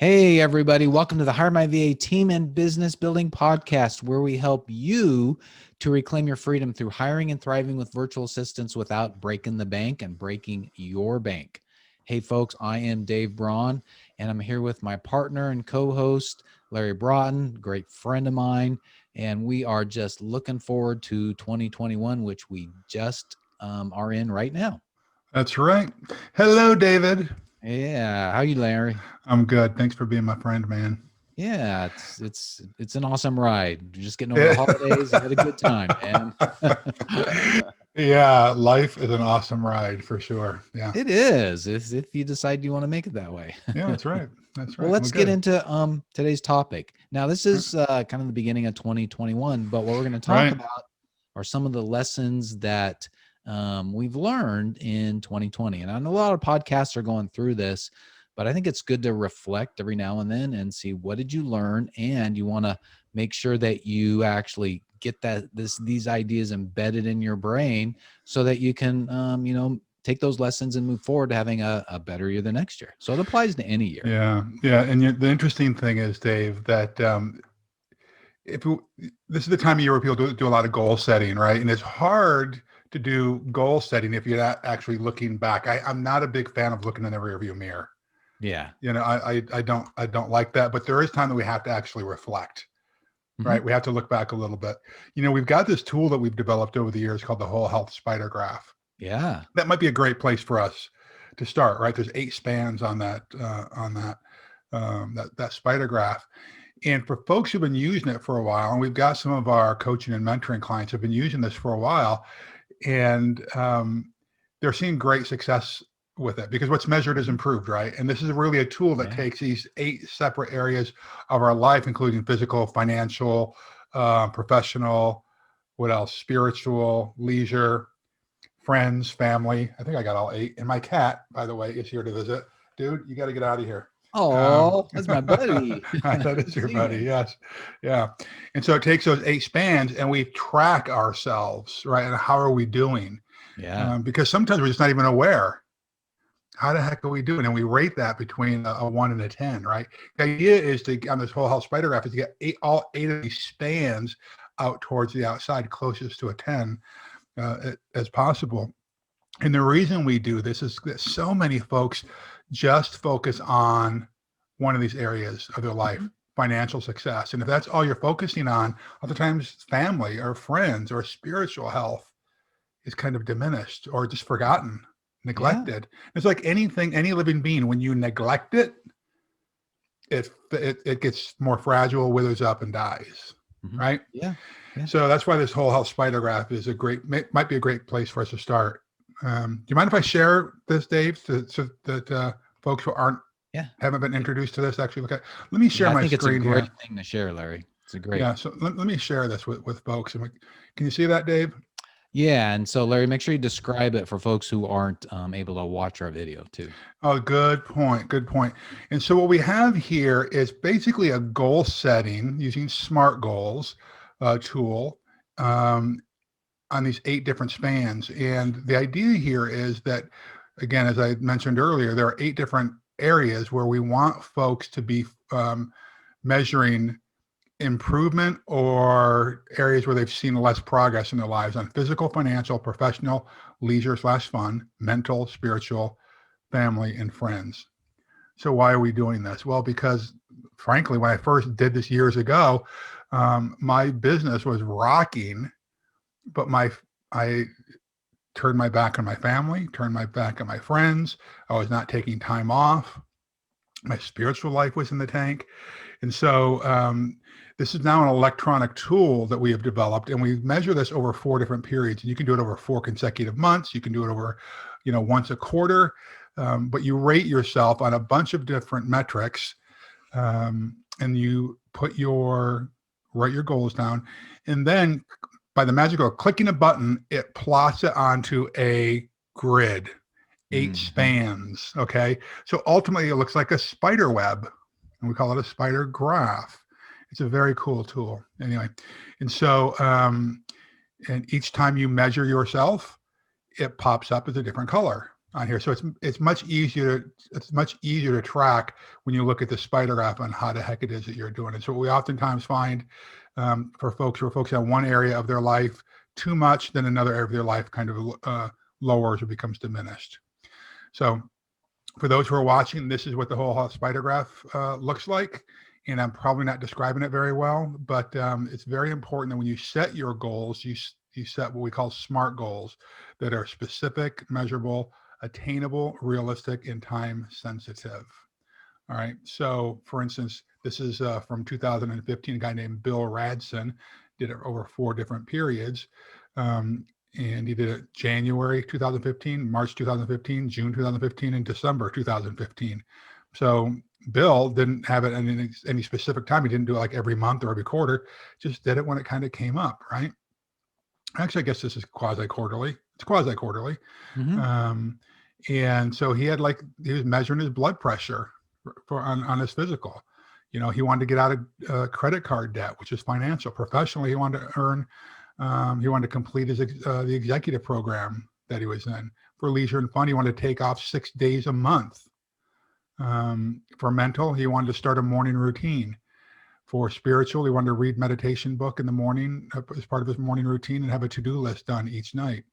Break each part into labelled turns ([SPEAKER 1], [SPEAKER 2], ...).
[SPEAKER 1] Hey, everybody. Welcome to the HireMyVA Team and Business Building Podcast, where we help you to reclaim your freedom through hiring and thriving with virtual assistants without breaking the bank and breaking your bank. Hey, folks, I am Dave Braun, and I'm here with my partner and co-host, Larry Broughton, great friend of mine, and we are just looking forward to 2021, which we just are in right now.
[SPEAKER 2] That's right. Hello, David.
[SPEAKER 1] Yeah. How you, Larry?
[SPEAKER 2] I'm good. Thanks for being my friend, man.
[SPEAKER 1] Yeah, it's an awesome ride. You're just getting over the holidays. You had a good time, man.
[SPEAKER 2] Yeah, life is an awesome ride for sure. Yeah.
[SPEAKER 1] It is, if you decide you want to make it that way.
[SPEAKER 2] Yeah, that's right. That's right.
[SPEAKER 1] Well, let's get into today's topic. Now, this is kind of the beginning of 2021, but what we're going to talk about are some of the lessons that we've learned in 2020. And I know a lot of podcasts are going through this, but I think it's good to reflect every now and then and see what did you learn, and you want to make sure that you actually get these ideas embedded in your brain so that you can take those lessons and move forward to having a better year the next year. So it applies to any year.
[SPEAKER 2] Yeah. And the interesting thing is, Dave, that this is the time of year where people do a lot of goal setting, right? And it's hard to do goal setting if you're not actually looking back. I'm not a big fan of looking in the rearview mirror.
[SPEAKER 1] Yeah.
[SPEAKER 2] I don't like that, but there is time that we have to actually reflect, right? Mm-hmm. We have to look back a little bit. We've got this tool that we've developed over the years called the Whole Health Spider Graph.
[SPEAKER 1] Yeah.
[SPEAKER 2] That might be a great place for us to start, right? There's 8 spans on that spider graph. And for folks who've been using it for a while, and we've got some of our coaching and mentoring clients who've been using this for a while, and they're seeing great success with it because what's measured is improved, right? And this is really a tool that takes these 8 separate areas of our life, including physical, financial, professional, what else? Spiritual, leisure, friends, family. I think I got all 8. And my cat, by the way, is here to visit. Dude, you got to get out of here.
[SPEAKER 1] Oh, that's my buddy.
[SPEAKER 2] That is your buddy. Yes. Yeah. And so it takes those 8 spans and we track ourselves, right? And how are we doing?
[SPEAKER 1] Yeah.
[SPEAKER 2] Because sometimes we're just not even aware. How the heck are we doing? And we rate that between a 1 and a 10, right? The idea is on this Whole Health Spider Graph is to get all 8 of these spans out towards the outside, closest to a 10 as possible. And the reason we do this is that so many folks just focus on one of these areas of their life, financial success. And if that's all you're focusing on, other times family or friends or spiritual health is kind of diminished or just forgotten, neglected. Yeah. It's like anything, any living being, when you neglect it, it gets more fragile, withers up and dies, right?
[SPEAKER 1] Yeah.
[SPEAKER 2] So that's why this Whole Health Spider Graph is might be a great place for us to start. Do you mind if I share this, Dave, so that folks who haven't been introduced to this actually look at? Let me share my screen.
[SPEAKER 1] I think it's a great thing to share, Larry. It's a great.
[SPEAKER 2] Yeah. So let me share this with folks. Can you see that, Dave?
[SPEAKER 1] Yeah. And so, Larry, make sure you describe it for folks who aren't able to watch our video too.
[SPEAKER 2] Oh, good point. Good point. And so what we have here is basically a goal setting using SMART goals tool on these 8 different spans. And the idea here is that, again, as I mentioned earlier, there are 8 different areas where we want folks to be measuring improvement or areas where they've seen less progress in their lives on physical, financial, professional, leisure/fun, mental, spiritual, family, and friends. So why are we doing this? Well, because frankly, when I first did this years ago, my business was rocking, but I turned my back on my family, turned my back on my friends. I was not taking time off. My spiritual life was in the tank. And so this is now an electronic tool that we have developed, and we measure this over 4 different periods. And you can do it over 4 consecutive months. You can do it over, once a quarter, but you rate yourself on a bunch of different metrics, and you write your goals down. And then by the magic of clicking a button, it plots it onto a grid, 8 spans. Okay. So ultimately it looks like a spider web, and we call it a spider graph. It's a very cool tool anyway. And so, and each time you measure yourself, it pops up as a different color. on here. So it's much easier to track when you look at the spider graph on how the heck it is that you're doing it. So what we oftentimes find for folks who are focused on one area of their life too much, then another area of their life kind of lowers or becomes diminished. So for those who are watching, this is what the whole spider graph looks like. And I'm probably not describing it very well, but it's very important that when you set your goals, you set what we call SMART goals that are specific, measurable, attainable, realistic, and time sensitive. All right. So for instance, this is from 2015, a guy named Bill Radson did it over 4 different periods. And he did it January 2015, March 2015, June 2015, and December 2015. So Bill didn't have it in any specific time. He didn't do it like every month or every quarter, just did it when it kind of came up, right? Actually, I guess this is quasi-quarterly. It's quasi-quarterly. Mm-hmm. And so he was measuring his blood pressure on his physical. You know, he wanted to get out of credit card debt, which is financial. Professionally, he wanted to earn, he wanted to complete the executive program that he was in. For leisure and fun, he wanted to take off 6 days a month. For mental, he wanted to start a morning routine. For spiritual, he wanted to read meditation book in the morning as part of his morning routine and have a to-do list done each night.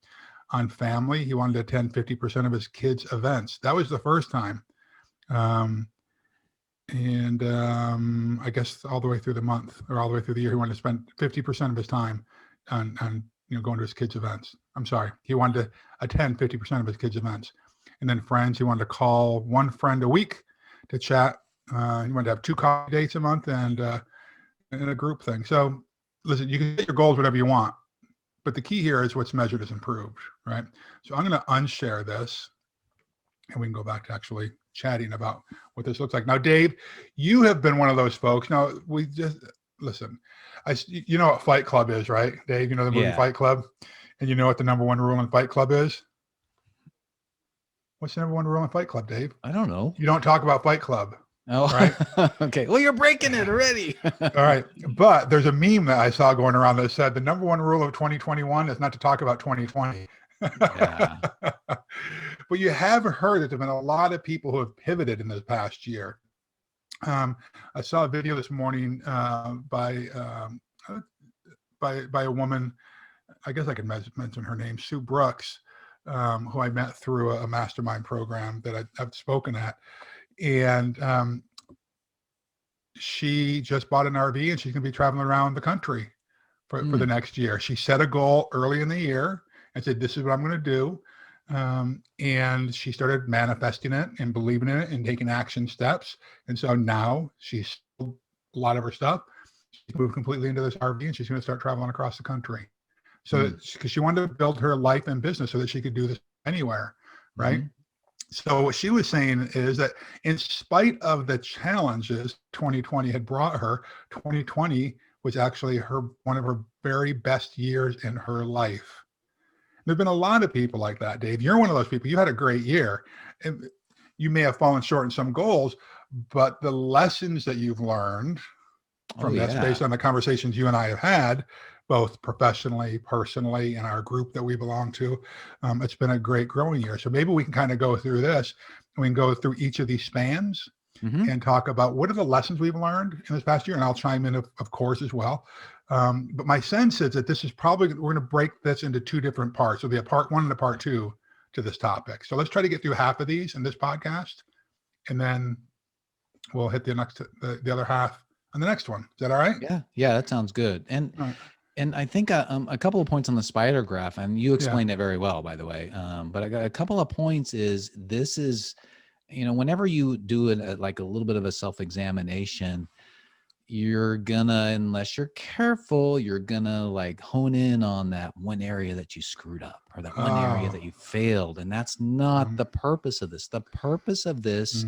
[SPEAKER 2] On family, he wanted to attend 50% of his kids' events. That was the first time. I guess all the way through the month or all the way through the year, he wanted to spend 50% of his time on going to his kids' events. I'm sorry. He wanted to attend 50% of his kids' events. And then friends, he wanted to call one friend a week to chat. He wanted to have 2 coffee dates a month and a group thing. So listen, you can set your goals whatever you want, but the key here is what's measured is improved, right? So I'm going to unshare this and we can go back to actually chatting about what this looks like. Now, Dave, you have been one of those folks. Now, listen, you know what Fight Club is, right? Dave, you know the movie Fight Club? And you know what the number 1 rule in Fight Club is? What's the number 1 rule in Fight Club, Dave?
[SPEAKER 1] I don't know.
[SPEAKER 2] You don't talk about Fight Club.
[SPEAKER 1] Oh, right. Okay. Well, you're breaking it already.
[SPEAKER 2] All right. But there's a meme that I saw going around that said the number 1 rule of 2021 is not to talk about 2020. Yeah. But you have heard that there have been a lot of people who have pivoted in this past year. I saw a video this morning by a woman, I guess I can mention her name, Sue Brooks, who I met through a mastermind program that I've spoken at. And she just bought an RV and she's going to be traveling around the country for the next year. She set a goal early in the year and said, this is what I'm going to do. And she started manifesting it and believing in it and taking action steps. And so now she's sold a lot of her stuff. She's moved completely into this RV and she's going to start traveling across the country. So because she wanted to build her life and business so that she could do this anywhere, right? So what she was saying is that in spite of the challenges 2020 had brought her, 2020 was actually one of her very best years in her life. There've been a lot of people like that, Dave. You're one of those people. You had a great year. And you may have fallen short in some goals, but the lessons that you've learned from that's based on the conversations you and I have had, both professionally, personally, in our group that we belong to. It's been a great growing year. So maybe we can kind of go through this and we can go through each of these spans and talk about what are the lessons we've learned in this past year. And I'll chime in, of course, as well. But my sense is that this is probably, we're going to break this into 2 different parts. There'll be a part 1 and a part 2 to this topic. So let's try to get through half of these in this podcast. And then we'll hit the other half on the next one. Is that all right?
[SPEAKER 1] Yeah, that sounds good. And I think a couple of points on the spider graph, and you explained it very well, by the way. But I got a couple of points this is, whenever you do like a little bit of a self-examination, you're gonna, unless you're careful, you're gonna like hone in on that one area that you screwed up or that one area that you failed. And that's not the purpose of this. The purpose of this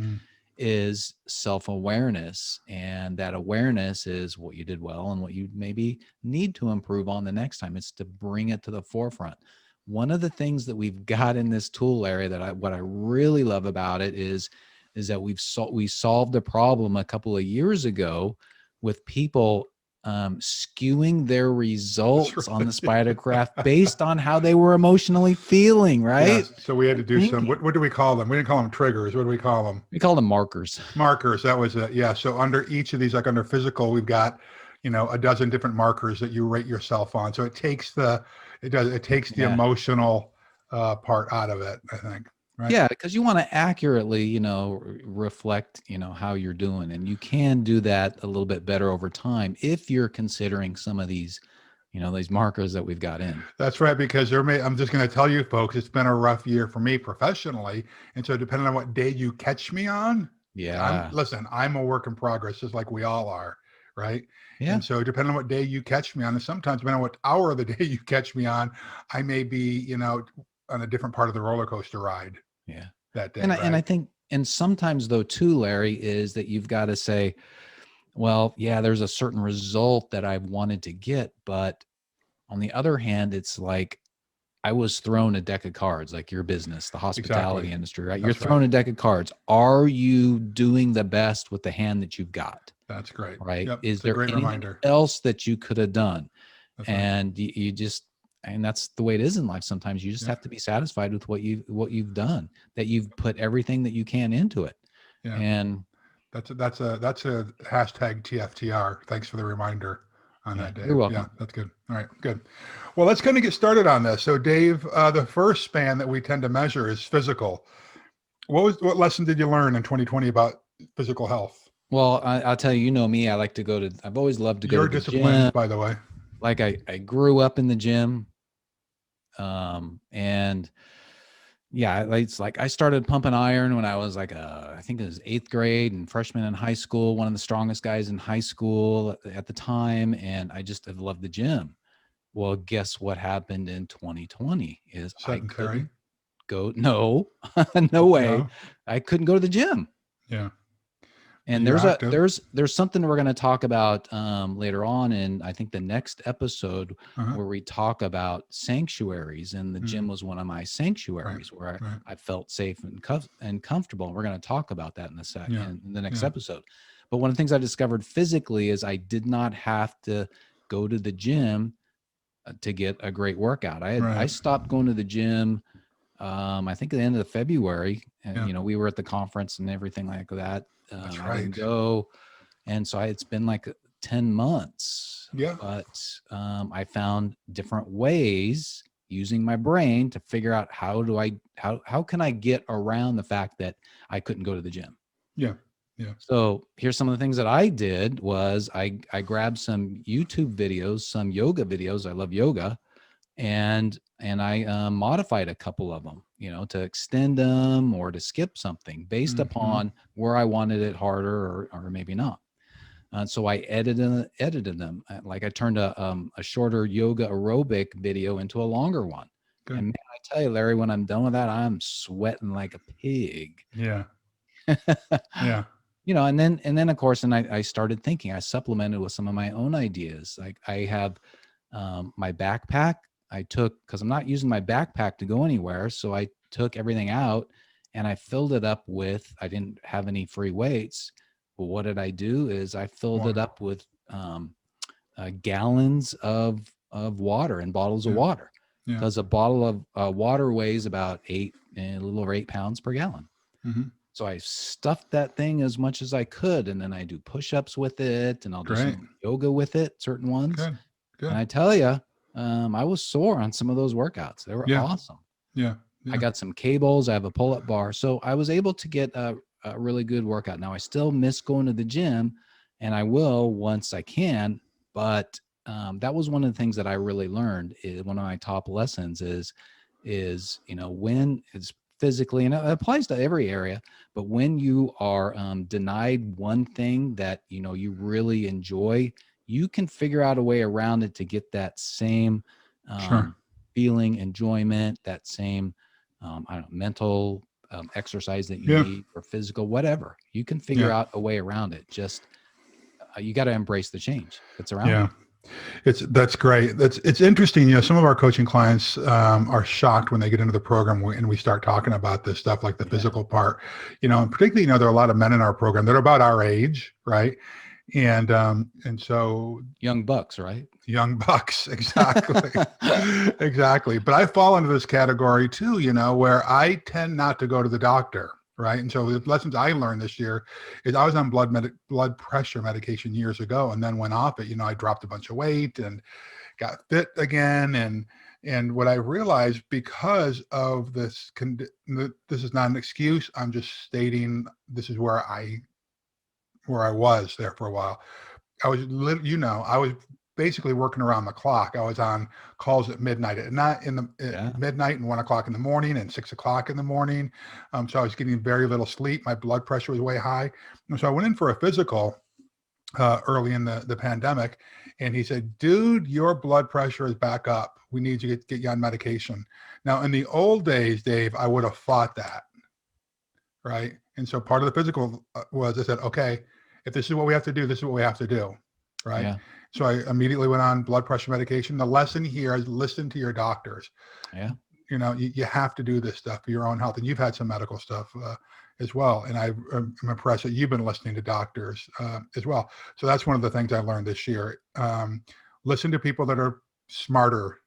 [SPEAKER 1] is self-awareness, and that awareness is what you did well and what you maybe need to improve on the next time. It's to bring it to the forefront. One of the things that we've got in this tool area that what I really love about it is that we solved a problem a couple of years ago with people skewing their results
[SPEAKER 2] right.
[SPEAKER 1] on the spider craft based on how they were emotionally feeling, right?
[SPEAKER 2] Yes. So we had to do some,
[SPEAKER 1] Thinking.
[SPEAKER 2] what do we call them? We didn't call them triggers. What do we call them?
[SPEAKER 1] We call them markers.
[SPEAKER 2] Markers. That was it. Yeah. So under each of these, like under physical, we've got, a dozen different markers that you rate yourself on. So it takes the emotional part out of it, I think. Right?
[SPEAKER 1] Yeah, because you want to accurately, reflect, how you're doing. And you can do that a little bit better over time if you're considering some of these, these markers that we've got in.
[SPEAKER 2] That's right, because I'm just going to tell you folks, it's been a rough year for me professionally. And so depending on what day you catch me on, I'm a work in progress, just like we all are. Right.
[SPEAKER 1] Yeah.
[SPEAKER 2] And so depending on what day you catch me on, and sometimes depending on what hour of the day you catch me on, I may be, on a different part of the roller coaster ride.
[SPEAKER 1] Yeah.
[SPEAKER 2] That day.
[SPEAKER 1] And I think, and sometimes though too, Larry, is that you've got to say, well, yeah, there's a certain result that I've wanted to get, but on the other hand, it's like I was thrown a deck of cards, like your business, the hospitality industry, right? You're thrown a deck of cards. Are you doing the best with the hand that you've got?
[SPEAKER 2] That's great.
[SPEAKER 1] Right.
[SPEAKER 2] Yep.
[SPEAKER 1] Is there anything else that you could have done? And you just, and that's the way it is in life. Sometimes you just have to be satisfied with what you've done, that you've put everything that you can into it.
[SPEAKER 2] Yeah.
[SPEAKER 1] And
[SPEAKER 2] that's a hashtag TFTR. Thanks for the reminder on that day.
[SPEAKER 1] You're welcome.
[SPEAKER 2] Yeah, that's good. All right, good. Well, let's kind of get started on this. So Dave, the first span that we tend to measure is physical. What lesson did you learn in 2020 about physical health?
[SPEAKER 1] Well, I'll tell you, me, I've always loved to go to the gym.
[SPEAKER 2] You're disciplined, by the way.
[SPEAKER 1] Like I grew up in the gym. And yeah, it's like I started pumping iron when I was like, I think it was 8th grade and freshman in high school, one of the strongest guys in high school at the time. And I just have loved the gym. Well, guess what happened in 2020 is
[SPEAKER 2] Sedentary.
[SPEAKER 1] I couldn't go. No, no way. No. I couldn't go to the gym.
[SPEAKER 2] Yeah.
[SPEAKER 1] And there's something we're going to talk about later on in, I think, the next episode where we talk about sanctuaries, and the gym was one of my sanctuaries where I felt safe and comfortable. And we're going to talk about that in the next episode. But one of the things I discovered physically is I did not have to go to the gym to get a great workout. I stopped going to the gym. I think at the end of February, and we were at the conference and everything like that. I didn't go. And so it's been like 10 months.
[SPEAKER 2] Yeah.
[SPEAKER 1] But I found different ways using my brain to figure out how can I get around the fact that I couldn't go to the gym.
[SPEAKER 2] Yeah. Yeah.
[SPEAKER 1] So here's some of the things that I did was I grabbed some YouTube videos, some yoga videos. I love yoga. And I modified a couple of them, to extend them or to skip something based upon where I wanted it harder or maybe not. And so I edited them. Like I turned a shorter yoga aerobic video into a longer one. Good. And man, I tell you, Larry, when I'm done with that, I'm sweating like a pig.
[SPEAKER 2] Yeah. Yeah.
[SPEAKER 1] And then of course, I started thinking, I supplemented with some of my own ideas. Like I have my backpack. I took, because I'm not using my backpack to go anywhere. So I took everything out and I filled it up with, I didn't have any free weights. But what did I do is I filled it up with gallons of water and bottles of water. Because a bottle of water weighs about a little over 8 pounds per gallon. Mm-hmm. So I stuffed that thing as much as I could. And then I do push-ups with it, and I'll do some yoga with it, certain ones. Good. And I tell you, I was sore on some of those workouts. They were awesome.
[SPEAKER 2] Yeah.
[SPEAKER 1] I got some cables. I have a pull-up bar. So I was able to get a really good workout. Now I still miss going to the gym, and I will once I can. But that was one of the things that I really learned. One of my top lessons is when it's physically, and it applies to every area, but when you are denied one thing that you really enjoy, you can figure out a way around it to get that same feeling, enjoyment, that same mental exercise that you need, or physical, whatever. You can figure out a way around it. Just you got to embrace the change that's around you.
[SPEAKER 2] That's great. It's interesting. Some of our coaching clients are shocked when they get into the program and we start talking about this stuff, like the physical part, and particularly, there are a lot of men in our program that are about our age, right? And so
[SPEAKER 1] Young bucks, right?
[SPEAKER 2] young bucks, exactly. Exactly. But I fall into this category too, where I tend not to go to the doctor. Right. And so the lessons I learned this year is I was on blood pressure medication years ago, and then went off it. I dropped a bunch of weight and got fit again. And what I realized, because of this, this is not an excuse. I'm just stating this is where I was there for a while. I was, I was basically working around the clock. I was on calls at midnight, not in the at midnight and 1 o'clock in the morning and 6 o'clock in the morning. So I was getting very little sleep. My blood pressure was way high. And so I went in for a physical early in the pandemic, and he said, dude, your blood pressure is back up. We need to get you on medication. Now, in the old days, Dave, I would have fought that. Right. And so part of the physical was, I said, okay, if this is what we have to do, this is what we have to do. Right. Yeah. So I immediately went on blood pressure medication. The lesson here is listen to your doctors.
[SPEAKER 1] Yeah.
[SPEAKER 2] You have to do this stuff for your own health. And you've had some medical stuff as well. And I'm impressed that you've been listening to doctors as well. So that's one of the things I learned this year. Listen to people that are smarter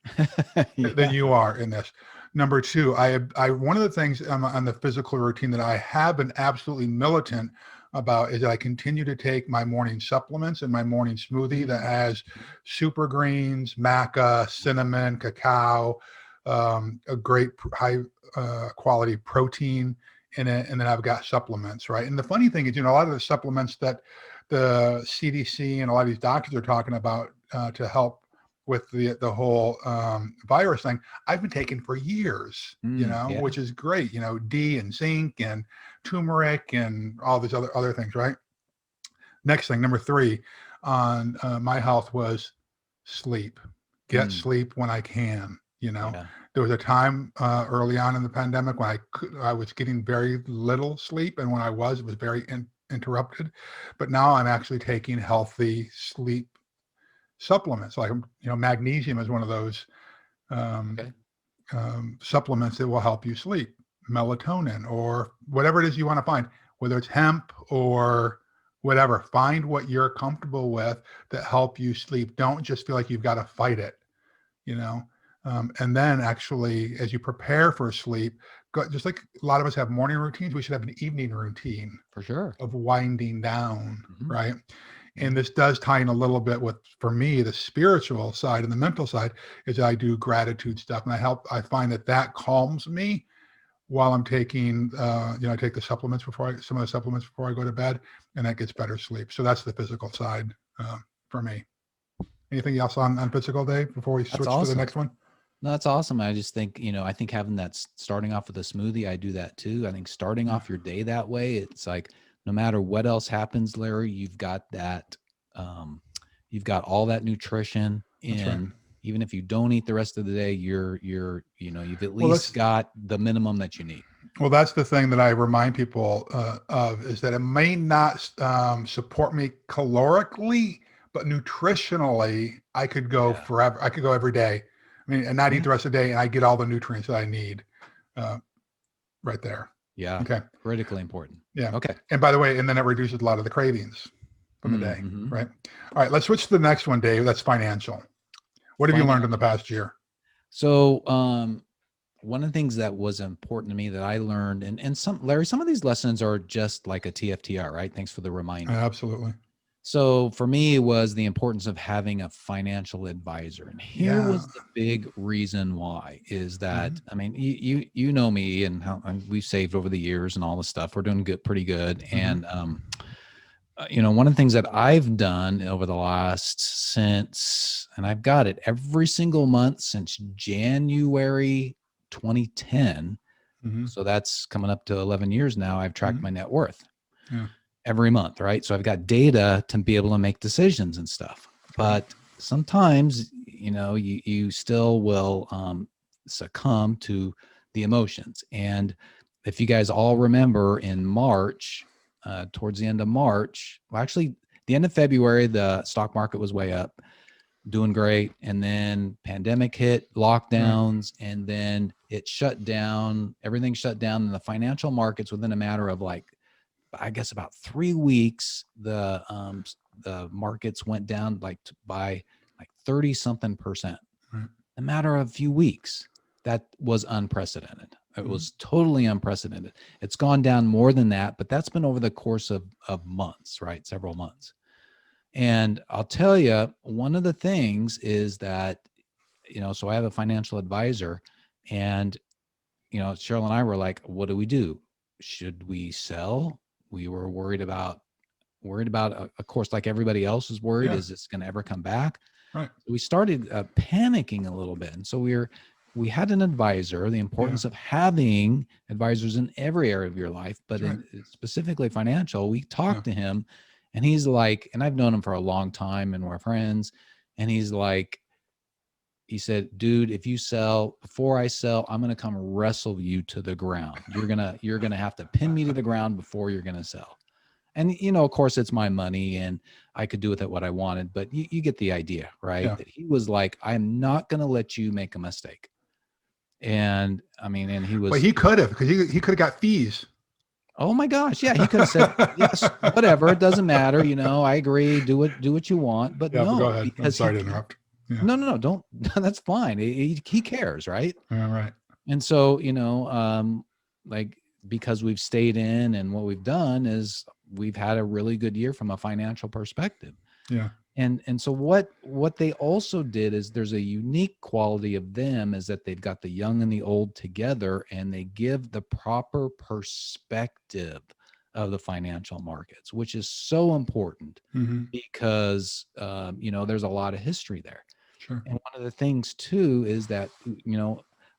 [SPEAKER 2] than you are in this. Number two, I one of the things on the physical routine that I have been absolutely militant about is that I continue to take my morning supplements and my morning smoothie that has super greens, maca, cinnamon, cacao, a great high quality protein in it. And then I've got supplements, right? And the funny thing is, a lot of the supplements that the CDC and a lot of these doctors are talking about to help with the whole virus thing, I've been taking for years, which is great, D and zinc and turmeric and all these other things, right? Next thing, number three on my health was sleep. Get sleep when I can, There was a time early on in the pandemic when I was getting very little sleep, and when I was, it was very interrupted. But now I'm actually taking healthy sleep supplements, like magnesium is one of those supplements that will help you sleep. Melatonin or whatever it is you want to find, whether it's hemp or whatever. Find what you're comfortable with that help you sleep. Don't just feel like you've got to fight it, and then actually, as you prepare for sleep, just like a lot of us have morning routines, we should have an evening routine
[SPEAKER 1] for sure
[SPEAKER 2] of winding down, right? And this does tie in a little bit with, for me, the spiritual side and the mental side is I do gratitude stuff. And I find that calms me while I'm taking, I take some of the supplements before I go to bed, and that gets better sleep. So that's the physical side for me. Anything else on physical, Dave, before we switch to the next one?
[SPEAKER 1] No, that's awesome. I just think, I think having that starting off with a smoothie, I do that too. I think starting off your day that way, it's like, no matter what else happens, Larry, you've got that, you've got all that nutrition in. Right. Even if you don't eat the rest of the day, you've at least got the minimum that you need.
[SPEAKER 2] Well, that's the thing that I remind people of, is that it may not support me calorically, but nutritionally, I could go forever. I could go every day. And not eat the rest of the day, and I get all the nutrients that I need right there.
[SPEAKER 1] Yeah.
[SPEAKER 2] Okay.
[SPEAKER 1] Critically important.
[SPEAKER 2] Yeah.
[SPEAKER 1] Okay.
[SPEAKER 2] And by the way, and then it reduces a lot of the cravings from the day, right? All right, let's switch to the next one, Dave. That's financial. What have you learned in the past year?
[SPEAKER 1] So one of the things that was important to me that I learned, and Larry, some of these lessons are just like a TFTR, right? Thanks for the reminder.
[SPEAKER 2] Absolutely.
[SPEAKER 1] So for me, it was the importance of having a financial advisor. And here was the big reason why is that, you know me and how we've saved over the years and all the stuff. We're doing pretty good. And, one of the things that I've done over the and I've got it every single month since January 2010. So that's coming up to 11 years now. I've tracked my net worth. Yeah. Every month, right? So I've got data to be able to make decisions and stuff. But sometimes, you still will succumb to the emotions. And if you guys all remember in March, towards the end of March, well, actually the end of February, the stock market was way up, doing great. And then pandemic hit, lockdowns, and then it shut down. Everything shut down in the financial markets within a matter of I guess about 3 weeks, the markets went down by like 30 something percent.
[SPEAKER 2] Right.
[SPEAKER 1] A matter of a few weeks. That was unprecedented. It was totally unprecedented. It's gone down more than that, but that's been over the course of months, right? Several months. And I'll tell you, one of the things is that, so I have a financial advisor, and, Cheryl and I were like, what do we do? Should we sell? We were worried about, of course, like everybody else is worried, is this going to ever come back?
[SPEAKER 2] Right.
[SPEAKER 1] We started panicking a little bit. And so we had an advisor, the importance of having advisors in every area of your life, but specifically financial. We talked to him, and he's like, and I've known him for a long time and we're friends. And he's like, he said, dude, if you sell before I sell, I'm going to come wrestle you to the ground. You're going to have to pin me to the ground before you're going to sell. And, of course, it's my money and I could do with it what I wanted, but you get the idea, right?
[SPEAKER 2] Yeah.
[SPEAKER 1] That he was like, I'm not going to let you make a mistake. And I mean, and he was.
[SPEAKER 2] But he could have, because he could have got fees.
[SPEAKER 1] Oh my gosh. Yeah. He could have said, yes, whatever. It doesn't matter. I agree. Do what you want, but no,
[SPEAKER 2] go ahead.
[SPEAKER 1] because
[SPEAKER 2] I'm sorry to interrupt. Yeah.
[SPEAKER 1] No, don't. That's fine. He cares. Right.
[SPEAKER 2] All right.
[SPEAKER 1] And so, because we've stayed in, and what we've done is we've had a really good year from a financial perspective.
[SPEAKER 2] Yeah.
[SPEAKER 1] And so what they also did is, there's a unique quality of them, is that they've got the young and the old together, and they give the proper perspective of the financial markets, which is so important because, there's a lot of history there.
[SPEAKER 2] Sure.
[SPEAKER 1] And one of the things too is that,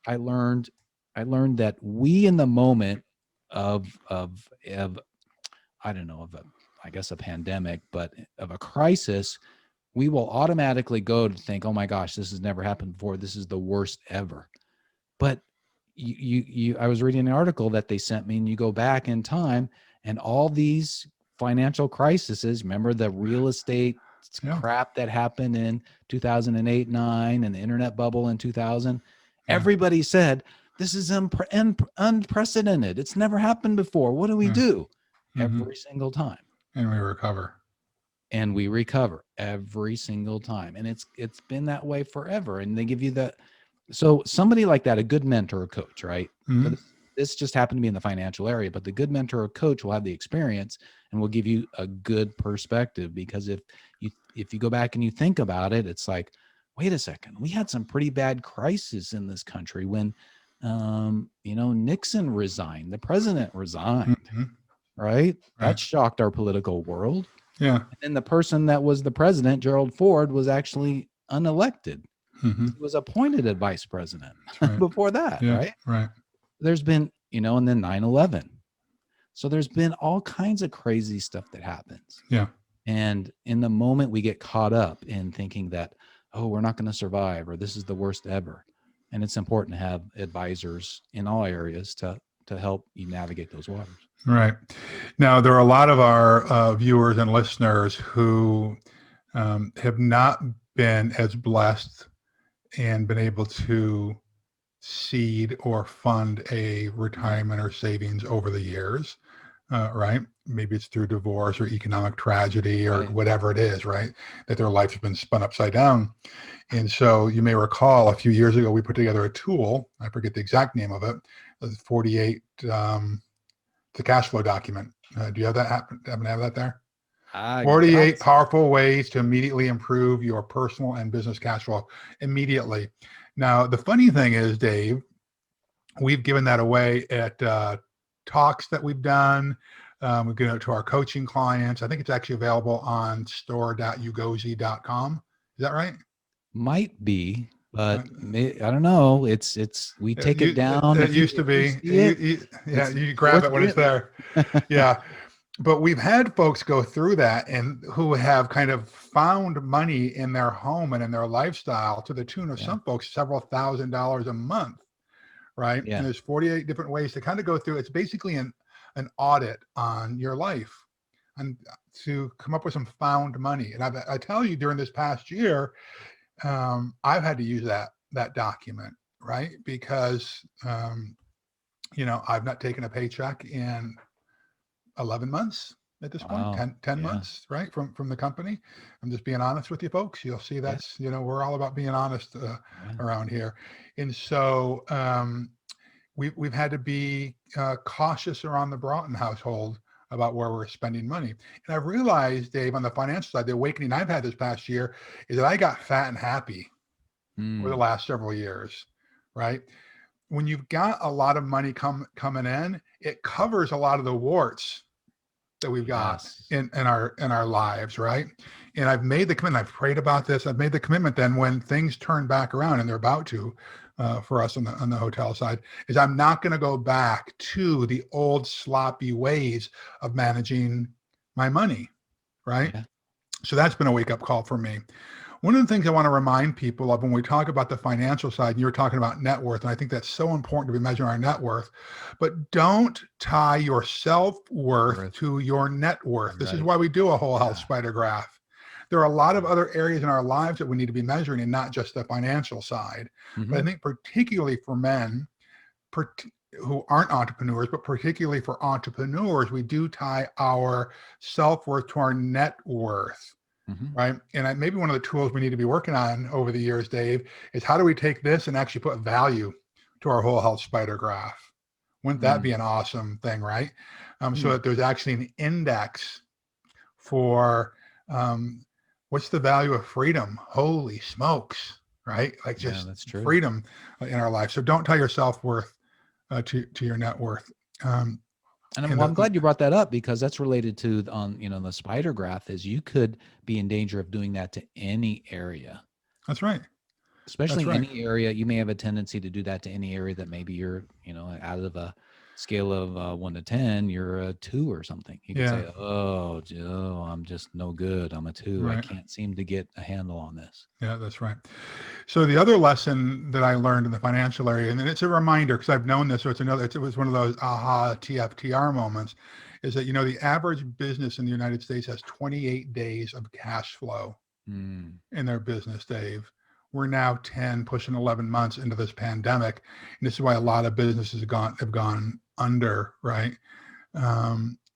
[SPEAKER 1] I learned that we, in the moment of I don't know, I guess a pandemic, but of a crisis, we will automatically go to think, oh my gosh, this has never happened before. This is the worst ever. But I was reading an article that they sent me, and you go back in time, and all these financial crises, remember the real estate crap that happened in 2008, 9, and the internet bubble in 2000. Everybody said, this is unprecedented. It's never happened before. What do we do? Every single time.
[SPEAKER 2] And we recover.
[SPEAKER 1] Every single time. And it's been that way forever. And they give you so somebody like that, a good mentor or coach, right? So this just happened to be in the financial area, but the good mentor or coach will have the experience and will give you a good perspective, because if you go back and you think about it, it's like, wait a second, we had some pretty bad crises in this country when, Nixon resigned, the president resigned, right? That shocked our political world.
[SPEAKER 2] Yeah.
[SPEAKER 1] And then the person that was the president, Gerald Ford, was actually unelected. He was appointed as vice president before that, right?
[SPEAKER 2] Right.
[SPEAKER 1] There's been, and then 9/11. So there's been all kinds of crazy stuff that happens.
[SPEAKER 2] Yeah.
[SPEAKER 1] And in the moment, we get caught up in thinking that, oh, we're not going to survive, or this is the worst ever. And it's important to have advisors in all areas to help you navigate those waters.
[SPEAKER 2] Right. Now, there are a lot of our viewers and listeners who have not been as blessed and been able to seed or fund a retirement or savings over the years, right? Maybe it's through divorce or economic tragedy or whatever it is, right? That their life has been spun upside down. And so you may recall a few years ago, we put together a tool, I forget the exact name of it, 48, the cash flow document. Do you have that happen to have that there? 48 powerful ways to immediately improve your personal and business cash flow immediately. Now, the funny thing is, Dave, we've given that away at talks that we've done. We've given it to our coaching clients. I think it's actually available on store.ugozi.com. Is that right?
[SPEAKER 1] Might be, but I don't know. We take it down.
[SPEAKER 2] It used to be. You grab it when it's there. Yeah. But we've had folks go through that and who have kind of found money in their home and in their lifestyle to the tune of some folks several $1,000s a month, right?
[SPEAKER 1] Yeah.
[SPEAKER 2] And there's 48 different ways to kind of go through. It's basically an audit on your life and to come up with some found money. And I tell you, during this past year, I've had to use that document, right? Because, I've not taken a paycheck in 11 months at this point,
[SPEAKER 1] Wow.
[SPEAKER 2] 10
[SPEAKER 1] Yeah.
[SPEAKER 2] months, right? From the company. I'm just being honest with you folks. You'll see
[SPEAKER 1] Yeah.
[SPEAKER 2] that's, we're all about being honest
[SPEAKER 1] Yeah.
[SPEAKER 2] around here. And so we've had to be cautious around the Broughton household about where we're spending money. And I've realized, Dave, on the financial side, the awakening I've had this past year is that I got fat and happy over the last several years, right? When you've got a lot of money coming in, it covers a lot of the warts that we've got
[SPEAKER 1] Yes.
[SPEAKER 2] in our lives, right? And I've made the commitment. I've prayed about this. I've made the commitment. Then when things turn back around, and they're about to, for us on the hotel side, is I'm not going to go back to the old sloppy ways of managing my money, right?
[SPEAKER 1] Yeah.
[SPEAKER 2] So that's been a wake up call for me. One of the things I want to remind people of when we talk about the financial side, and you're talking about net worth, and I think that's so important to be measuring our net worth, but don't tie your self-worth to your net worth. This is why we do a whole health spider graph. There are a lot of other areas in our lives that we need to be measuring, and not just the financial side. But I think particularly for men who aren't entrepreneurs, but particularly for entrepreneurs, we do tie our self-worth to our net worth. Right. And maybe one of the tools we need to be working on over the years, Dave, is how do we take this and actually put value to our whole health spider graph? Wouldn't that be an awesome thing, right? So that there's actually an index for what's the value of freedom? Holy smokes, right? Like just
[SPEAKER 1] that's true.
[SPEAKER 2] freedom in our life. So don't tie your self-worth to your net worth.
[SPEAKER 1] And I'm glad you brought that up, because that's related to the spider graph. Is you could be in danger of doing that to any area.
[SPEAKER 2] That's right.
[SPEAKER 1] Especially any area. You may have a tendency to do that to any area that maybe you're, out of a scale of 1 to 10, you're a 2 or something. You could say, oh, Joe, I'm just no good. I'm a 2. Right. I can't seem to get a handle on this.
[SPEAKER 2] Yeah, that's right. So the other lesson that I learned in the financial area, and it's a reminder because I've known this, so it was one of those aha TFTR moments, is that, the average business in the United States has 28 days of cash flow in their business, Dave. We're now 10, pushing 11 months into this pandemic. And this is why a lot of businesses have gone under, right? The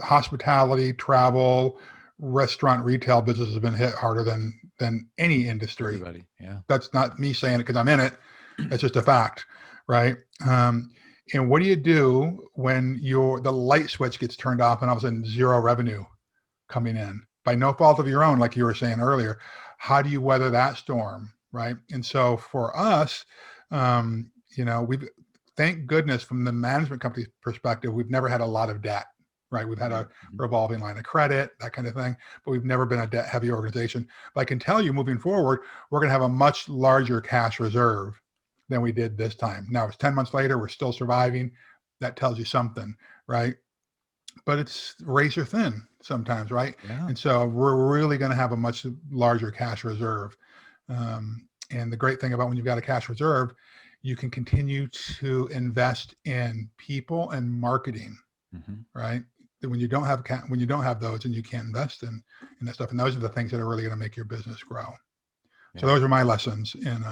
[SPEAKER 2] hospitality, travel, restaurant, retail business has been hit harder than any industry.
[SPEAKER 1] Everybody, yeah.
[SPEAKER 2] That's not me saying it because I'm in it. It's just a fact, right? And what do you do when the light switch gets turned off and all of a sudden zero revenue coming in by no fault of your own, like you were saying earlier? How do you weather that storm, right? And so for us, we've, thank goodness, from the management company's perspective, we've never had a lot of debt, right? We've had a revolving line of credit, that kind of thing, but we've never been a debt heavy organization. But I can tell you, moving forward, we're going to have a much larger cash reserve than we did this time. Now it's 10 months later, we're still surviving. That tells you something, right? But it's razor thin sometimes, right?
[SPEAKER 1] Yeah.
[SPEAKER 2] And so we're really going to have a much larger cash reserve. And the great thing about when you've got a cash reserve, you can continue to invest in people and marketing, right? When you don't have those, and you can't invest in that stuff. And those are the things that are really going to make your business grow. Yeah. So those are my lessons in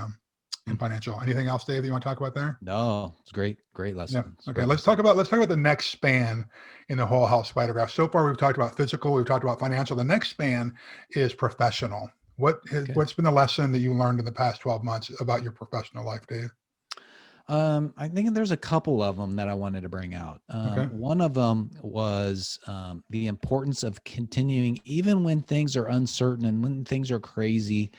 [SPEAKER 2] financial. Anything else, Dave, that you want to talk about there?
[SPEAKER 1] No, it's great lessons.
[SPEAKER 2] Yeah. Okay. Let's talk about the next span in the whole health spider graph. So far, we've talked about physical, we've talked about financial. The next span is professional. What's been the lesson that you learned in the past 12 months about your professional life, Dave?
[SPEAKER 1] I think there's a couple of them that I wanted to bring out. One of them was the importance of continuing, even when things are uncertain and when things are crazy,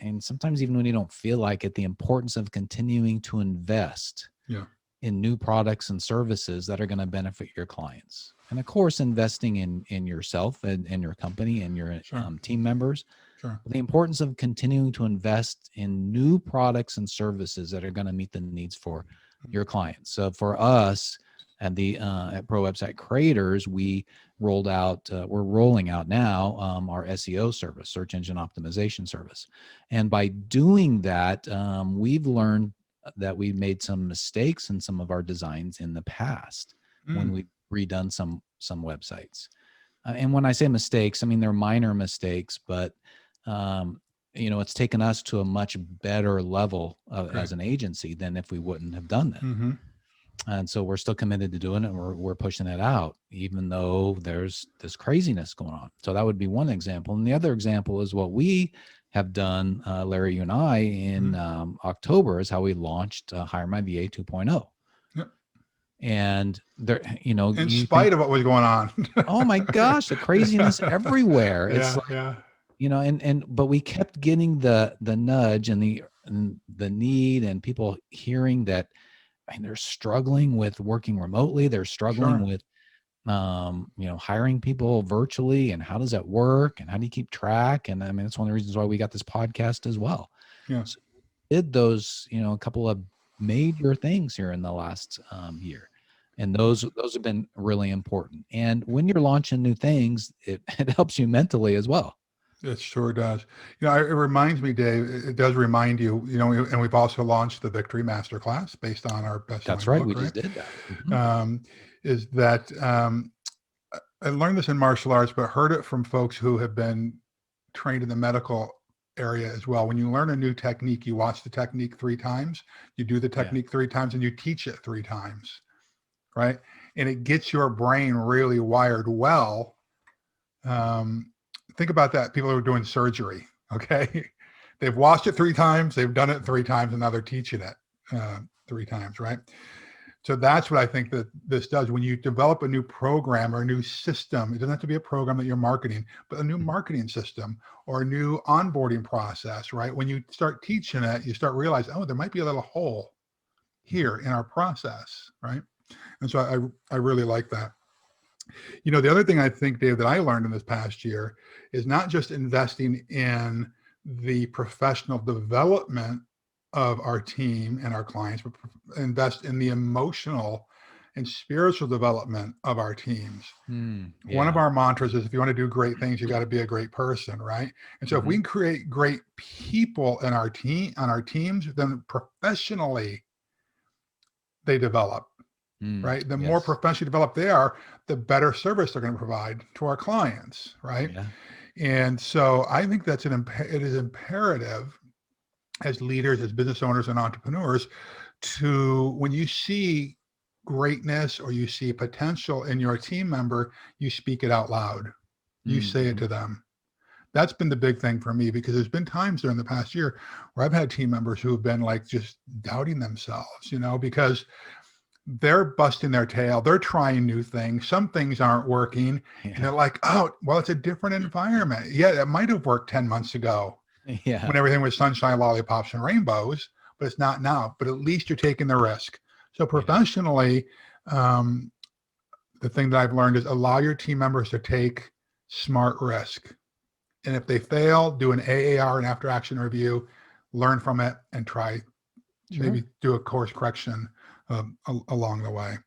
[SPEAKER 1] and sometimes even when you don't feel like it, the importance of continuing to invest in new products and services that are going to benefit your clients. And of course, investing in yourself and your company and your team members. Sure. The importance of continuing to invest in new products and services that are going to meet the needs for your clients. So for us at Pro Website Creators, we're rolling out now our SEO service, search engine optimization service. And by doing that, we've learned that we made some mistakes in some of our designs in the past when we've redone some websites. And when I say mistakes, I mean, they're minor mistakes, but it's taken us to a much better level as an agency than if we wouldn't have done that. And so we're still committed to doing it. And we're pushing it out, even though there's this craziness going on. So that would be one example. And the other example is what we have done, Larry, you and I, in October, is how we launched HireMyVA 2.0.
[SPEAKER 2] Yep.
[SPEAKER 1] And there, you know,
[SPEAKER 2] in spite of what was going on.
[SPEAKER 1] Oh my gosh, the craziness everywhere. It's like, you know, but we kept getting the nudge and the need, and people hearing that, I mean, they're struggling with working remotely. They're struggling with, you know, hiring people virtually, and how does that work, and how do you keep track? And I mean, that's one of the reasons why we got this podcast as well.
[SPEAKER 2] Yeah.
[SPEAKER 1] So we did those, you know, a couple of major things here in the last year. And those have been really important. And when you're launching new things, it helps you mentally as well.
[SPEAKER 2] It sure does. You know, it reminds me, Dave, it does remind you, you know, and we've also launched the Victory Masterclass based on our best.
[SPEAKER 1] That's right. We just did that.
[SPEAKER 2] Is that I learned this in martial arts, but heard it from folks who have been trained in the medical area as well. When you learn a new technique, you watch the technique 3 times, you do the technique 3 times, and you teach it 3 times. Right. And it gets your brain really wired well. Think about that. People who are doing surgery. Okay. They've watched it 3 times. They've done it 3 times, and now they're teaching it 3 times. Right. So that's what I think that this does. When you develop a new program or a new system, it doesn't have to be a program that you're marketing, but a new marketing system or a new onboarding process, right? When you start teaching it, you start realizing, oh, there might be a little hole here in our process, right? And so I really like that. You know, the other thing I think, Dave, that I learned in this past year is not just investing in the professional development of our team and our clients, but invest in the emotional and spiritual development of our teams. One of our mantras is, if you want to do great things, you got to be a great person, right? And so if we can create great people in our team, on our teams, then professionally they develop. Right. The more professionally developed they are, the better service they're going to provide to our clients. Right. Yeah. And so I think it is imperative as leaders, as business owners and entrepreneurs, to, when you see greatness or you see potential in your team member, you speak it out loud. You say it to them. That's been the big thing for me, because there's been times during the past year where I've had team members who have been like just doubting themselves, you know, because they're busting their tail. They're trying new things. Some things aren't working. And they're like, oh, well, it's a different environment. Yeah, it might have worked 10 months ago when everything was sunshine, lollipops, and rainbows, but it's not now. But at least you're taking the risk. So professionally, the thing that I've learned is allow your team members to take smart risk. And if they fail, do an AAR, an after action review, learn from it, and try maybe do a course correction along the way.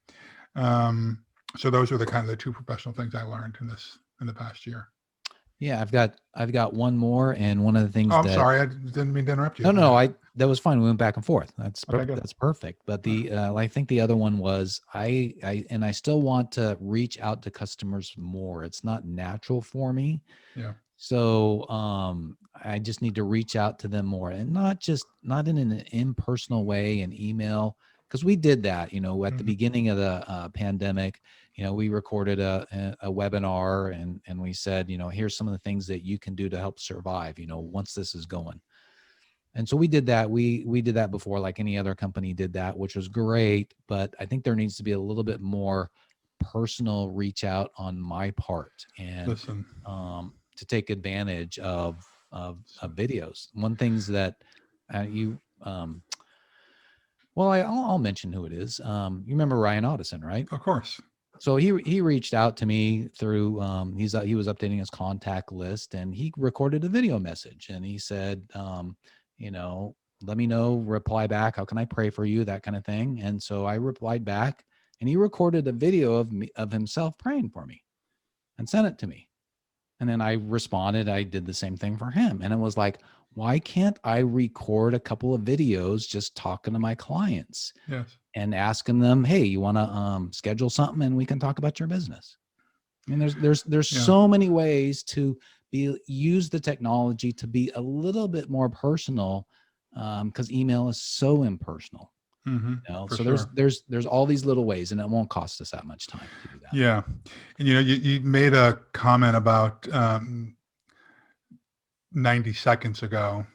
[SPEAKER 2] So those are the kind of the 2 professional things I learned in the past year.
[SPEAKER 1] Yeah, I've got one more, and one of the things.
[SPEAKER 2] I'm sorry, I didn't mean to interrupt you.
[SPEAKER 1] No, that was fine. We went back and forth. That's perfect. But I think the other one was I still want to reach out to customers more. It's not natural for me. Yeah. So I just need to reach out to them more, and not in an impersonal way, an email. Because we did that, you know, at the beginning of the pandemic. You know, we recorded a webinar, and we said, you know, here's some of the things that you can do to help survive, you know, once this is going. And so we did that. We did that before, like any other company did that, which was great. But I think there needs to be a little bit more personal reach out on my part, and to take advantage of videos. One things that well, I'll mention who it is. You remember Ryan Audison, right?
[SPEAKER 2] Of course.
[SPEAKER 1] So he reached out to me through he was updating his contact list, and he recorded a video message, and he said, you know, let me know, reply back. How can I pray for you? That kind of thing. And so I replied back, and he recorded a video of himself praying for me and sent it to me. And then I responded. I did the same thing for him. And it was like, why can't I record a couple of videos just talking to my clients and asking them, hey, you want to schedule something and we can talk about your business? I mean, there's so many ways to use the technology to be a little bit more personal, because email is so impersonal.
[SPEAKER 2] For
[SPEAKER 1] So
[SPEAKER 2] sure.
[SPEAKER 1] there's all these little ways, and it won't cost us that much time to do that.
[SPEAKER 2] Yeah. And, you made a comment about 90 seconds ago,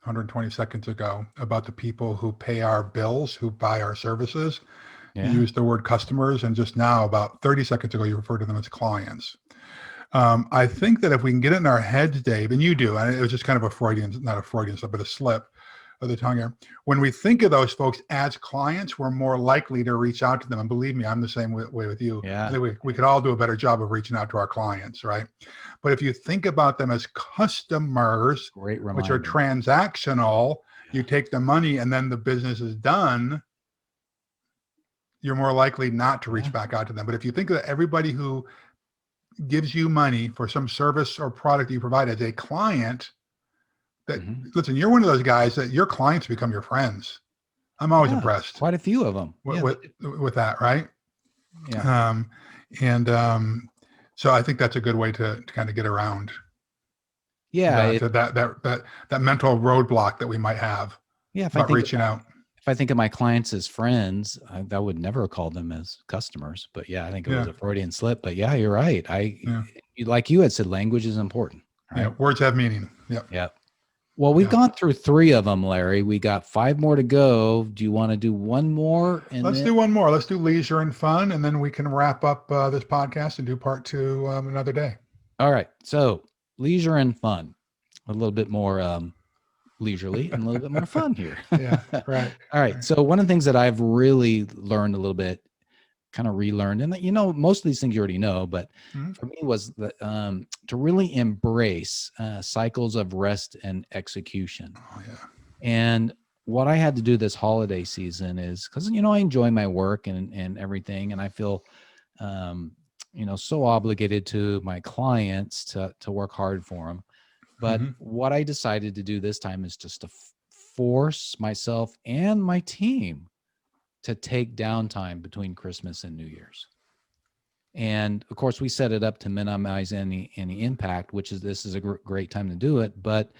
[SPEAKER 2] 120 seconds ago, about the people who pay our bills, who buy our services. You used the word customers, and just now, about 30 seconds ago, you referred to them as clients. I think that if we can get it in our heads, Dave, and you do, and it was just kind of not a Freudian slip, but a slip of the tongue here. When we think of those folks as clients, we're more likely to reach out to them. And believe me, I'm the same way with you.
[SPEAKER 1] Yeah.
[SPEAKER 2] I think we could all do a better job of reaching out to our clients, right? But if you think about them as customers, which are transactional, you take the money and then the business is done, you're more likely not to reach back out to them. But if you think of everybody who gives you money for some service or product you provide as a client, that listen, you're one of those guys that your clients become your friends. I'm always impressed.
[SPEAKER 1] Quite a few of them
[SPEAKER 2] with that, right?
[SPEAKER 1] Yeah.
[SPEAKER 2] So I think that's a good way to kind of get around.
[SPEAKER 1] Yeah.
[SPEAKER 2] That mental roadblock that we might have.
[SPEAKER 1] Yeah.
[SPEAKER 2] About reaching out.
[SPEAKER 1] If I think of my clients as friends, I would never call them as customers. But yeah, I think it was a Freudian slip. But yeah, you're right. Like you had said, language is important. Right?
[SPEAKER 2] Yeah, words have meaning.
[SPEAKER 1] Yeah. Well, we've gone through 3 of them, Larry. We got 5 more to go. Do you want to do one more?
[SPEAKER 2] Let's do one more. Let's do leisure and fun, and then we can wrap up this podcast and do part 2 another day.
[SPEAKER 1] All right. So leisure and fun, a little bit more leisurely and a little bit more fun here.
[SPEAKER 2] Yeah, right.
[SPEAKER 1] All right. So one of the things that I've really learned a little bit, kind of relearned, and most of these things you already know, but for me was that to really embrace cycles of rest and execution.
[SPEAKER 2] Oh yeah.
[SPEAKER 1] And what I had to do this holiday season is because I enjoy my work and everything, and I feel so obligated to my clients to work hard for them. But what I decided to do this time is just to force myself and my team to take downtime between Christmas and New Year's. And of course, we set it up to minimize any impact, this is a great time to do it. But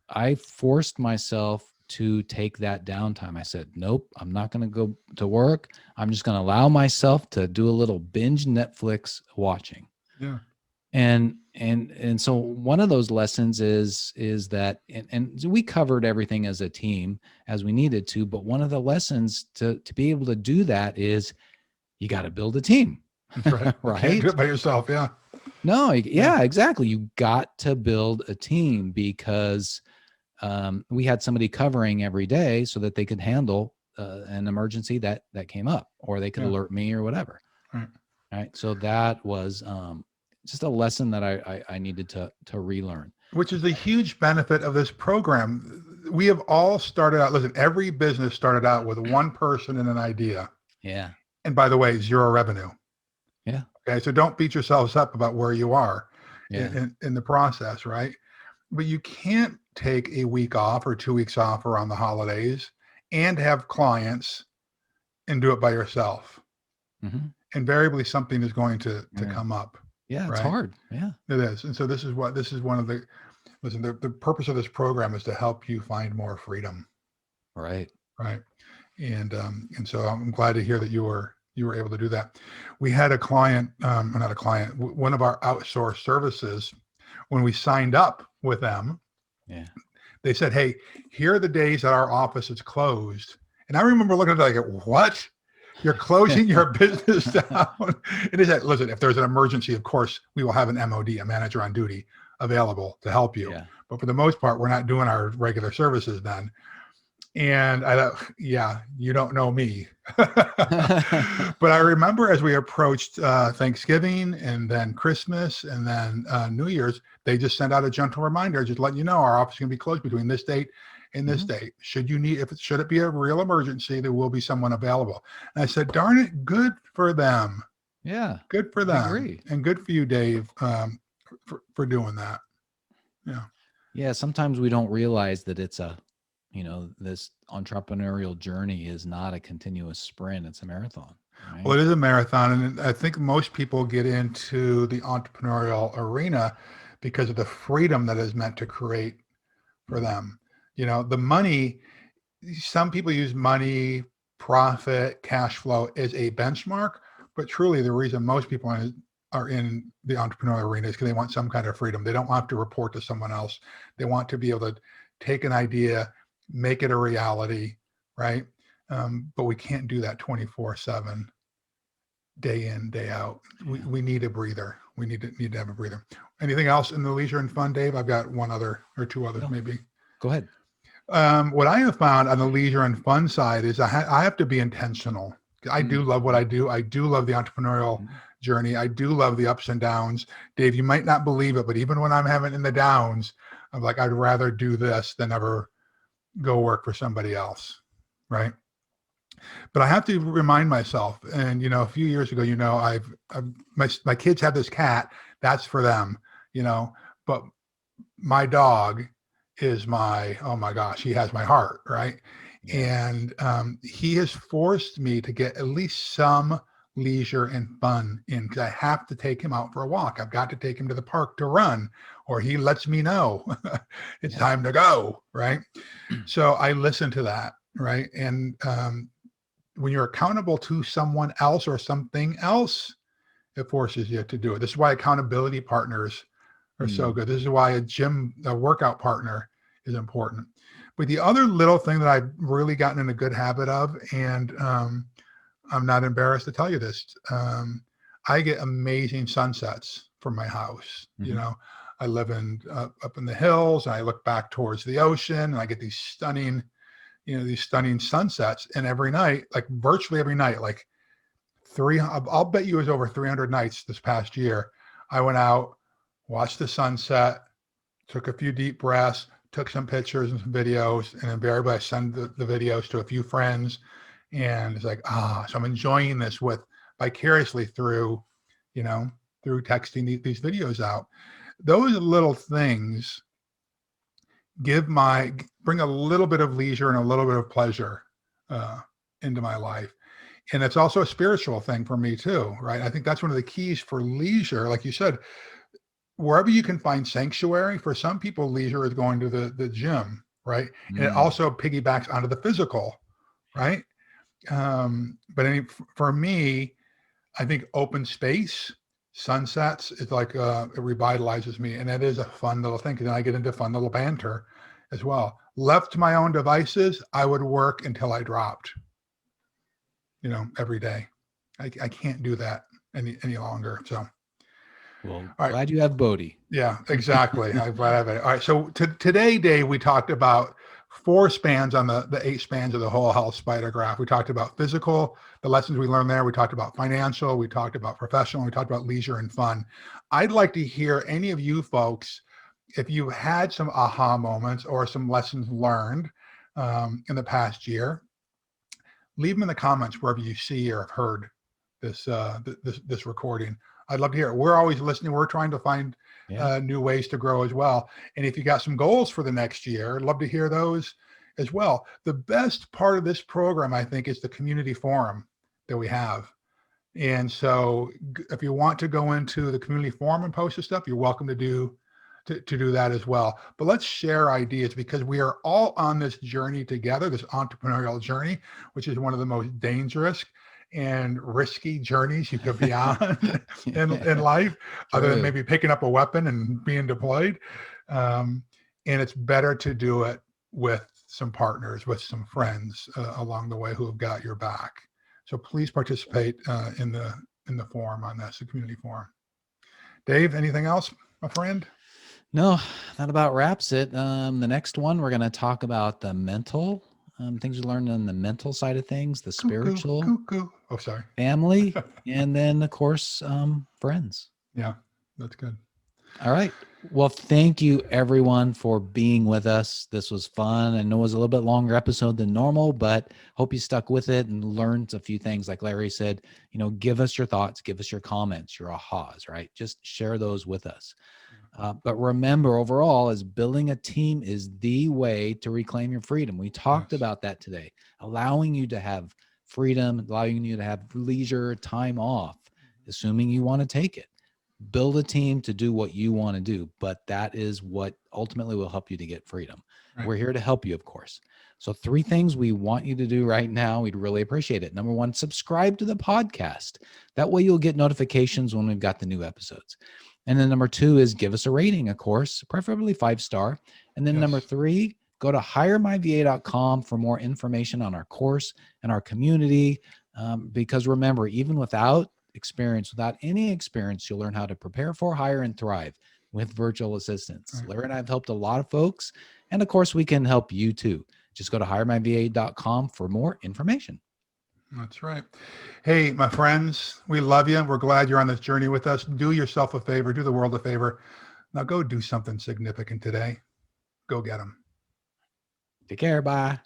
[SPEAKER 1] I forced myself to take that downtime. I said, nope, I'm not going to go to work. I'm just going to allow myself to do a little binge Netflix watching.
[SPEAKER 2] Yeah.
[SPEAKER 1] And so one of those lessons is that, and we covered everything as a team as we needed to, but one of the lessons to be able to do that is you got to build a team.
[SPEAKER 2] Right.
[SPEAKER 1] Right.
[SPEAKER 2] You can't do it by yourself. Yeah.
[SPEAKER 1] No. Yeah, exactly. You got to build a team because we had somebody covering every day so that they could handle an emergency that came up, or they could alert me or whatever. Right. So that was, just a lesson that I needed to relearn.
[SPEAKER 2] Which is the huge benefit of this program. We have all started out, listen, every business started out with one person and an idea.
[SPEAKER 1] Yeah.
[SPEAKER 2] And by the way, 0 revenue.
[SPEAKER 1] Yeah.
[SPEAKER 2] Okay. So don't beat yourselves up about where you are
[SPEAKER 1] in
[SPEAKER 2] the process, right? But you can't take a week off or 2 weeks off around the holidays and have clients and do it by yourself. Invariably, something is going to come up.
[SPEAKER 1] Yeah, it's hard. Yeah,
[SPEAKER 2] it is. And so this is one of the, listen, the purpose of this program is to help you find more freedom.
[SPEAKER 1] Right.
[SPEAKER 2] And so I'm glad to hear that you were able to do that. We had a client, not a client, one of our outsourced services, when we signed up with them, they said, hey, here are the days that our office is closed. And I remember looking at it like, what? You're closing your business down. And he said, listen, if there's an emergency, of course, we will have an MOD, a manager on duty, available to help you. Yeah. But for the most part, we're not doing our regular services then. And I thought, yeah, you don't know me. But I remember as we approached Thanksgiving and then Christmas and then New Year's, they just sent out a gentle reminder, just letting you know our office is going to be closed between this date and this date. Should it be a real emergency, there will be someone available. And I said, darn it, good for them.
[SPEAKER 1] Yeah.
[SPEAKER 2] Good for them.
[SPEAKER 1] I agree.
[SPEAKER 2] And good for you, Dave, for doing that. Yeah.
[SPEAKER 1] Yeah. Sometimes we don't realize that it's this entrepreneurial journey is not a continuous sprint. It's a marathon. Right?
[SPEAKER 2] Well, it is a marathon. And I think most people get into the entrepreneurial arena because of the freedom that is meant to create for them. The money, some people use money profit, cash flow is a benchmark, but truly the reason most people are in the entrepreneurial arena is because they want some kind of freedom. They don't want to report to someone else. They want to be able to take an idea, make it a reality, right? But we can't do that 24/7, day in, day out. We need a breather. We need to have a breather. Anything else in the leisure and fun, Dave? I've got one other or two others, maybe.
[SPEAKER 1] Go ahead.
[SPEAKER 2] What I have found on the leisure and fun side is I have to be intentional. I do love what I do. I do love the entrepreneurial journey. I do love the ups and downs. Dave, you might not believe it, but even when I'm having in the downs, I'm like, I'd rather do this than ever go work for somebody else, right? But I have to remind myself, and a few years ago, my kids have this cat. That's for them, but my dog is oh my gosh, he has my heart, right? Yeah. And he has forced me to get at least some leisure and fun in, because I have to take him out for a walk. I've got to take him to the park to run, or he lets me know it's time to go, right? So I listen to that, right? And when you're accountable to someone else or something else, it forces you to do it. This is why accountability partners are so good. This is why a workout partner is important. But the other little thing that I've really gotten in a good habit of, and I'm not embarrassed to tell you this, I get amazing sunsets from my house. I live up in the hills, and I look back towards the ocean, and I get these stunning sunsets. And every night, like virtually every night, like I'll bet you it was over 300 nights this past year, I went out, watched the sunset, took a few deep breaths, took some pictures and some videos, and invariably I send the videos to a few friends. And it's like, so I'm enjoying this vicariously through texting these videos out. Those little things bring a little bit of leisure and a little bit of pleasure into my life. And it's also a spiritual thing for me too, right? I think that's one of the keys for leisure. Like you said, wherever you can find sanctuary. For some people, leisure is going to the gym, right? And it also piggybacks onto the physical, right? But for me, I think open space, sunsets, is like it revitalizes me, and that is a fun little thing. And then I get into fun little banter as well. Left to my own devices, I would work until I dropped. Every day. I can't do that any longer. So.
[SPEAKER 1] Well, glad you have Bodhi.
[SPEAKER 2] Yeah, exactly. I'm glad I have it. All right. So today, Dave, we talked about 4 spans on the 8 spans of the whole health spider graph. We talked about physical, the lessons we learned there. We talked about financial. We talked about professional. We talked about leisure and fun. I'd like to hear any of you folks, if you had some aha moments or some lessons learned in the past year, leave them in the comments wherever you see or have heard this recording. I'd love to hear it. We're always listening. We're trying to find new ways to grow as well. And if you got some goals for the next year, I'd love to hear those as well. The best part of this program, I think, is the community forum that we have. And so if you want to go into the community forum and post the stuff, you're welcome to do that as well. But let's share ideas, because we are all on this journey together, this entrepreneurial journey, which is one of the most dangerous and risky journeys you could be on in life, other than maybe picking up a weapon and being deployed. And it's better to do it with some partners, with some friends along the way who have got your back. So please participate in the forum on this, the community forum. Dave, anything else, my friend?
[SPEAKER 1] No, that about wraps it. The next one, we're going to talk about the mental things you learned on the mental side of things, the spiritual, family, and then of course, friends.
[SPEAKER 2] Yeah, that's good.
[SPEAKER 1] All right. Well, thank you everyone for being with us. This was fun. I know it was a little bit longer episode than normal, but hope you stuck with it and learned a few things. Like Larry said, give us your thoughts, give us your comments, your ahas, right? Just share those with us. But remember, overall, is building a team is the way to reclaim your freedom. We talked about that today, allowing you to have freedom, allowing you to have leisure, time off, assuming you want to take it. Build a team to do what you want to do, but that is what ultimately will help you to get freedom. Right. We're here to help you, of course. So 3 things we want you to do right now. We'd really appreciate it. Number 1, subscribe to the podcast. That way you'll get notifications when we've got the new episodes. And then number 2 is give us a rating, of course, preferably 5-star. And then number 3, go to HireMyVA.com for more information on our course and our community. Because remember, even without any experience, you'll learn how to prepare for, hire, and thrive with virtual assistants.
[SPEAKER 2] Right.
[SPEAKER 1] Larry and I have helped a lot of folks. And of course, we can help you too. Just go to HireMyVA.com for more information.
[SPEAKER 2] That's right. Hey, my friends, we love you. We're glad you're on this journey with us. Do yourself a favor. Do the world a favor. Now go do something significant today. Go get them.
[SPEAKER 1] Take care. Bye.